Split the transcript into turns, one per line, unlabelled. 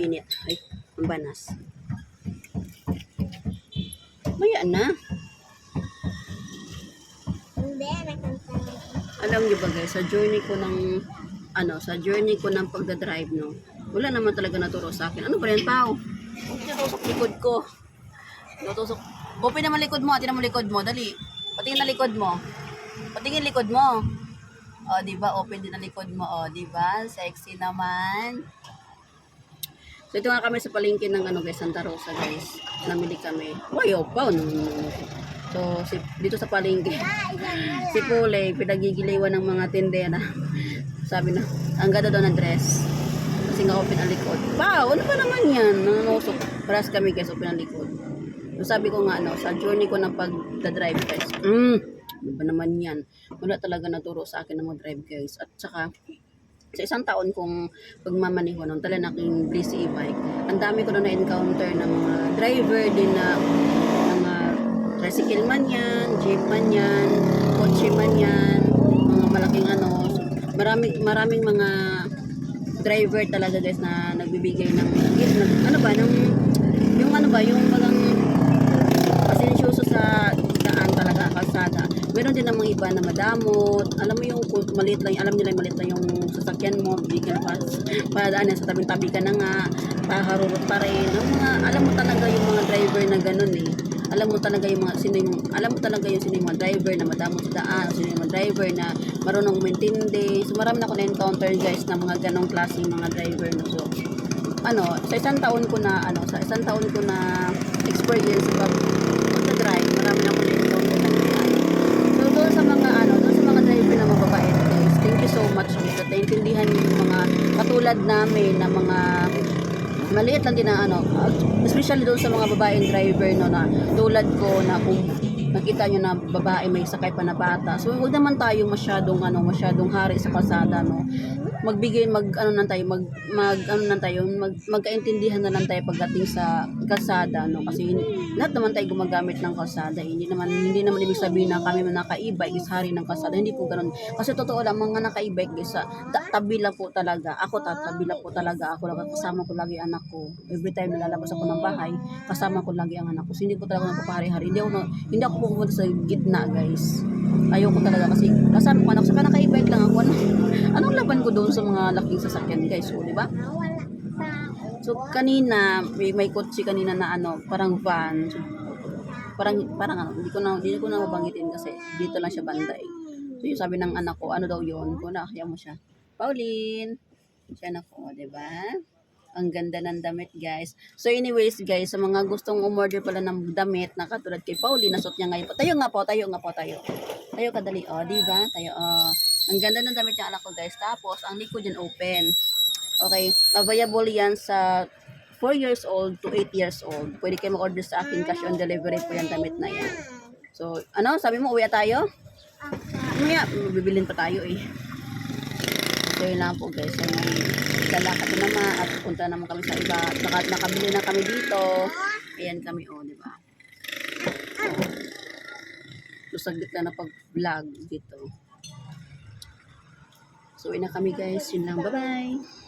init. Ay, ang banas. Maya na.
Hindi, nakanta.
Alam niyo ba guys, sa journey ko ng pagdadrive, no, wala naman talaga naturo sa akin. Ano ba yan, Pao? Huwag tinutusok likod ko. Tinutusok. Open naman likod mo, tingnan mo likod mo, dali. Patingin na likod mo. Patingin likod mo. O, diba? Open din ang likod mo. O, diba? Sexy naman. So, ito nga kami sa palengke ng guys, Santa Rosa, guys. Namili kami. Wow, Pao. So, dito sa palengke, si Pulay, pinagigiliwan ng mga tindera. Sabi na, ang ganda daw ng dress. Kasi nga open ang likod. Wow, ano pa naman yan? Nanunusok. Paras kami guys, open ang likod. So, sabi ko nga, sa journey ko ng pagdadrive guys. Ano ba naman yan? Wala talaga naturo sa akin ng mag-drive guys. At saka, sa isang taon kong pagmamaneho ng Talanaking Bliss e-bike, ang dami ko na na-encounter ng mga driver din na mga tricycle man yan, jeep man yan, kotse man yan, mga malaking maraming mga driver talaga guys na nagbibigay ng yung mga pasensyoso sa daan talaga, kalsada. Meron din namang iba na madamot. Alam mo yung maliit lang, alam nila maliit lang yung sasakyan mo, bigyan pa padaan sa tabing-tabi ka na nga, paharurot pa rin. Alam mo talaga yung mga driver na ganun eh. Alam mo talaga yung sino yung mga driver na madamot sa daan, sino yung mga driver na marunong umintindi. So marami na ako na-encounter guys na mga ganong klaseng mga driver no. So sa isang taon ko na experience sa pag-drive, marami na ako na-encounter na ganyan. So doon sa mga driver na mababait guys, thank you so much kasi naintindihan niyo yung mga katulad namin na mga maliit lang din na especially doon sa mga babaeng driver no, na tulad ko na kung nakita nyo na babae may sakay pa na bata. So huwag naman tayo masyadong hari sa kalsada no. Magkaintindihan na lang tayo pagdating sa kalsada no, kasi lahat naman tayo gumagamit ng kalsada. Hindi naman ibig sabihin na kami na naka-e-bike is hari ng kalsada. Hindi po ganoon. Kasi totoo lang mga naka-e-bike guys, tabi lang po talaga. Tabi lang po talaga ako. Kasama ko lagi anak ko. Every time nalalabas ako ng bahay, kasama ko lagi ang anak ko. So, hindi ko talaga napapahari-hari. Hindi ako pupunta sa gitna guys. Ayoko talaga kasi kasama ko anak. Saka naka-e-bike lang ako. Anong laban ko doon sa mga laking sasakyan guys? So, di ba? So kanina may kotse kanina na parang van. So, parang hindi ko na mabanggitin kasi dito lang siya banda eh. So yung sabi ng anak ko, ano daw yun? Kung nakakaya mo siya. Pauline. Siya na po, di ba? Ang ganda ng damit, guys. So anyways, guys, sa mga gustong umorder pala ng damit na katulad kay Pauline, nasuot niya ngayon po. Tayo nga po. Tayo kadali, di ba? Tayo, ang ganda ng damit ng anak ko, guys. Tapos, ang likod dyan open. Okay, available yan sa 4 years old to 8 years old. Pwede kayo mag-order sa akin, cash on delivery po yung damit na yan. So, sabi mo, uwi tayo? Mamaya, bibilin pa tayo eh. So, yun lang po guys. So, lalakad na naman at punta naman kami sa iba. Nakabili na kami dito. Ayan kami, di ba? So, saglit na pag-vlog dito. So, yun na kami guys. Yun lang. Bye-bye!